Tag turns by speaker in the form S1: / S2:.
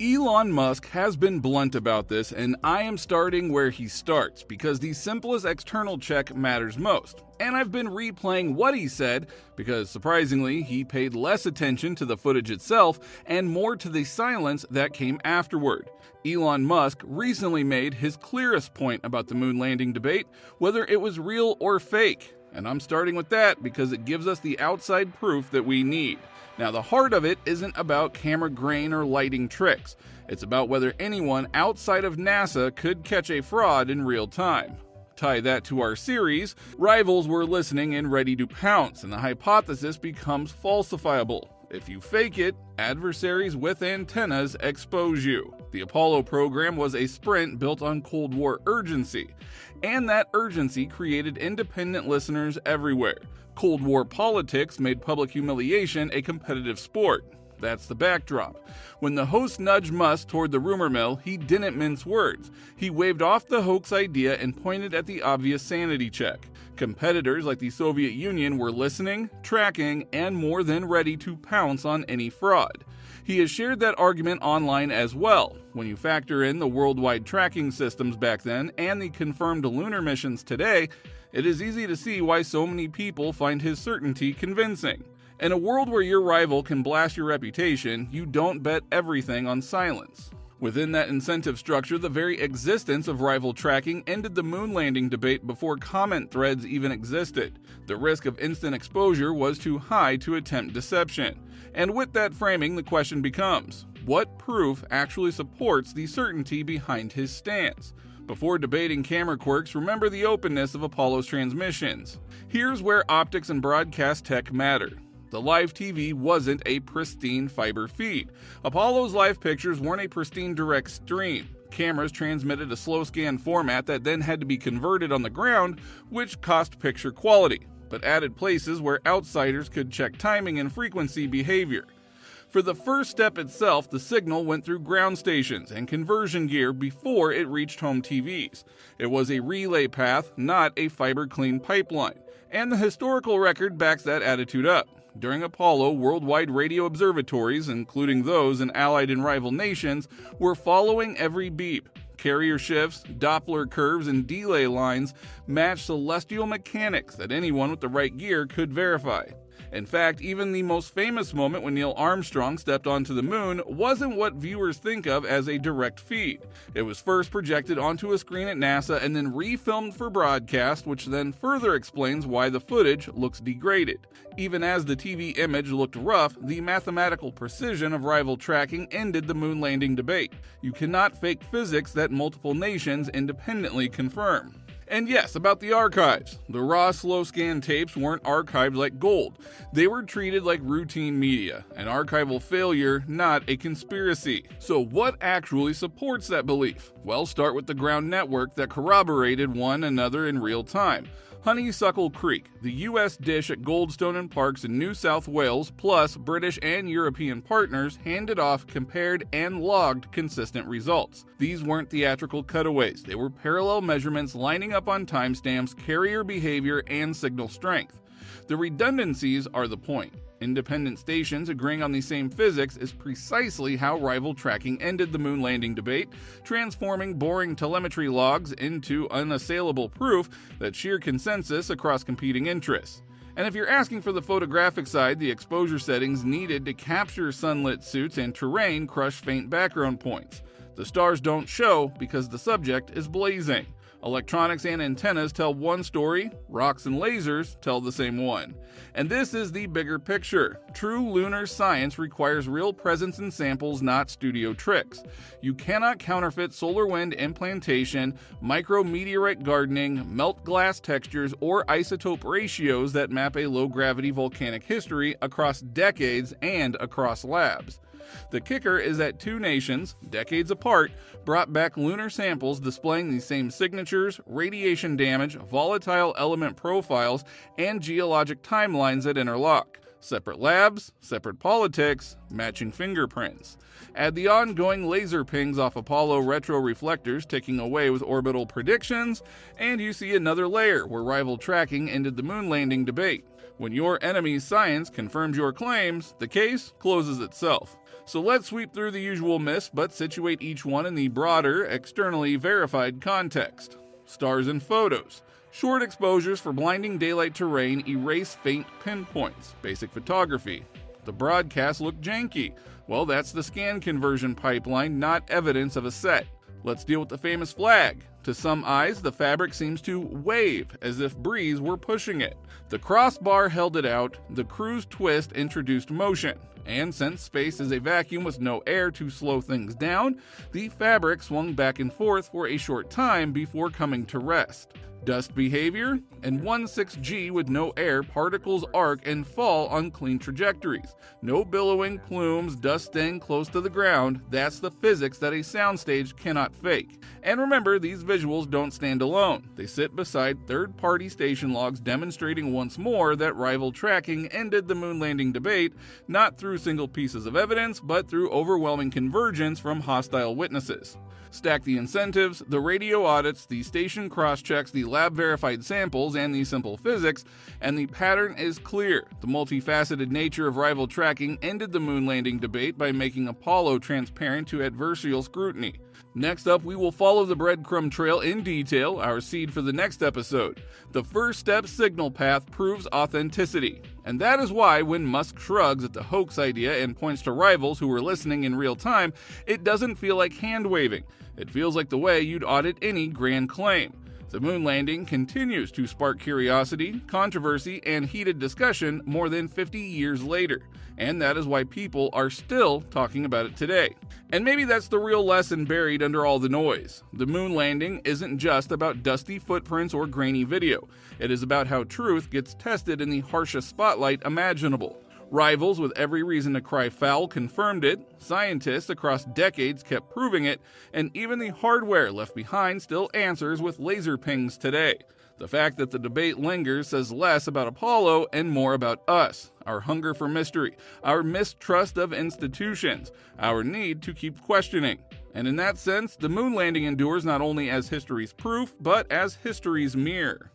S1: Elon Musk has been blunt about this, and I am starting where he starts because the simplest external check matters most. And I've been replaying what he said because, surprisingly, he paid less attention to the footage itself and more to the silence that came afterward. Elon Musk recently made his clearest point about the moon landing debate, whether it was real or fake. And I'm starting with that because it gives us the outside proof that we need. Now, the heart of it isn't about camera grain or lighting tricks. It's about whether anyone outside of NASA could catch a fraud in real time. Tie that to our series, rivals were listening and ready to pounce, and the hypothesis becomes falsifiable. If you fake it, adversaries with antennas expose you. The Apollo program was a sprint built on Cold War urgency, and that urgency created independent listeners everywhere. Cold War politics made public humiliation a competitive sport. That's the backdrop. When the host nudged Musk toward the rumor mill, he didn't mince words. He waved off the hoax idea and pointed at the obvious sanity check. Competitors like the Soviet Union were listening, tracking, and more than ready to pounce on any fraud. He has shared that argument online as well. When you factor in the worldwide tracking systems back then and the confirmed lunar missions today, it is easy to see why so many people find his certainty convincing. In a world where your rival can blast your reputation, you don't bet everything on silence. Within that incentive structure, the very existence of rival tracking ended the moon landing debate before comment threads even existed. The risk of instant exposure was too high to attempt deception. And with that framing, the question becomes, what proof actually supports the certainty behind his stance? Before debating camera quirks, remember the openness of Apollo's transmissions. Here's where optics and broadcast tech matter. The live TV wasn't a pristine fiber feed. Apollo's live pictures weren't a pristine direct stream. Cameras transmitted a slow scan format that then had to be converted on the ground, which cost picture quality, but added places where outsiders could check timing and frequency behavior. For the first step itself, the signal went through ground stations and conversion gear before it reached home TVs. It was a relay path, not a fiber-clean pipeline, and the historical record backs that attitude up. During Apollo, worldwide radio observatories, including those in allied and rival nations, were following every beep. Carrier shifts, Doppler curves, and delay lines matched celestial mechanics that anyone with the right gear could verify. In fact, even the most famous moment when Neil Armstrong stepped onto the moon wasn't what viewers think of as a direct feed. It was first projected onto a screen at NASA and then refilmed for broadcast, which then further explains why the footage looks degraded. Even as the TV image looked rough, the mathematical precision of rival tracking ended the moon landing debate. You cannot fake physics that multiple nations independently confirm. And yes, about the archives. The raw slow scan tapes weren't archived like gold. They were treated like routine media, an archival failure, not a conspiracy. So what actually supports that belief? Well, start with the ground network that corroborated one another in real time. Honeysuckle Creek, the U.S. dish at Goldstone and Parks in New South Wales, plus British and European partners handed off, compared, and logged consistent results. These weren't theatrical cutaways. They were parallel measurements lining up on timestamps, carrier behavior, and signal strength. The redundancies are the point. Independent stations agreeing on the same physics is precisely how rival tracking ended the moon landing debate, transforming boring telemetry logs into unassailable proof that sheer consensus across competing interests. And if you're asking for the photographic side, the exposure settings needed to capture sunlit suits and terrain crush faint background points. The stars don't show because the subject is blazing. Electronics and antennas tell one story, rocks and lasers tell the same one. And this is the bigger picture. True lunar science requires real presence in samples, not studio tricks. You cannot counterfeit solar wind implantation, micrometeorite gardening, melt glass textures, or isotope ratios that map a low-gravity volcanic history across decades and across labs. The kicker is that two nations, decades apart, brought back lunar samples displaying the same signatures, radiation damage, volatile element profiles, and geologic timelines that interlock. Separate labs, separate politics, matching fingerprints. Add the ongoing laser pings off Apollo retroreflectors ticking away with orbital predictions, and you see another layer where rival tracking ended the moon landing debate. When your enemy's science confirms your claims, the case closes itself. So let's sweep through the usual myths, but situate each one in the broader, externally verified context. Stars and photos. Short exposures for blinding daylight terrain erase faint pinpoints. Basic photography. The broadcast looked janky. Well, that's the scan conversion pipeline, not evidence of a set. Let's deal with the famous flag. To some eyes, the fabric seems to wave, as if breeze were pushing it. The crossbar held it out, the crew's twist introduced motion. And since space is a vacuum with no air to slow things down, the fabric swung back and forth for a short time before coming to rest. Dust behavior? In 1/6G with no air, particles arc and fall on clean trajectories. No billowing plumes, dust staying close to the ground. That's the physics that a soundstage cannot fake. And remember, these visuals don't stand alone. They sit beside third-party station logs demonstrating once more that rival tracking ended the moon landing debate, not through single pieces of evidence, but through overwhelming convergence from hostile witnesses. Stack the incentives, the radio audits, the station cross-checks, the lab-verified samples, and the simple physics, and the pattern is clear. The multifaceted nature of rival tracking ended the moon landing debate by making Apollo transparent to adversarial scrutiny. Next up, we will follow the breadcrumb trail in detail, our seed for the next episode. The first step signal path proves authenticity. And that is why when Musk shrugs at the hoax idea and points to rivals who were listening in real time, it doesn't feel like hand-waving. It feels like the way you'd audit any grand claim. The moon landing continues to spark curiosity, controversy, and heated discussion more than 50 years later. And that is why people are still talking about it today. And maybe that's the real lesson buried under all the noise. The moon landing isn't just about dusty footprints or grainy video. It is about how truth gets tested in the harshest spotlight imaginable. Rivals with every reason to cry foul confirmed it, scientists across decades kept proving it, and even the hardware left behind still answers with laser pings today. The fact that the debate lingers says less about Apollo and more about us, our hunger for mystery, our mistrust of institutions, our need to keep questioning. And in that sense, the moon landing endures not only as history's proof, but as history's mirror.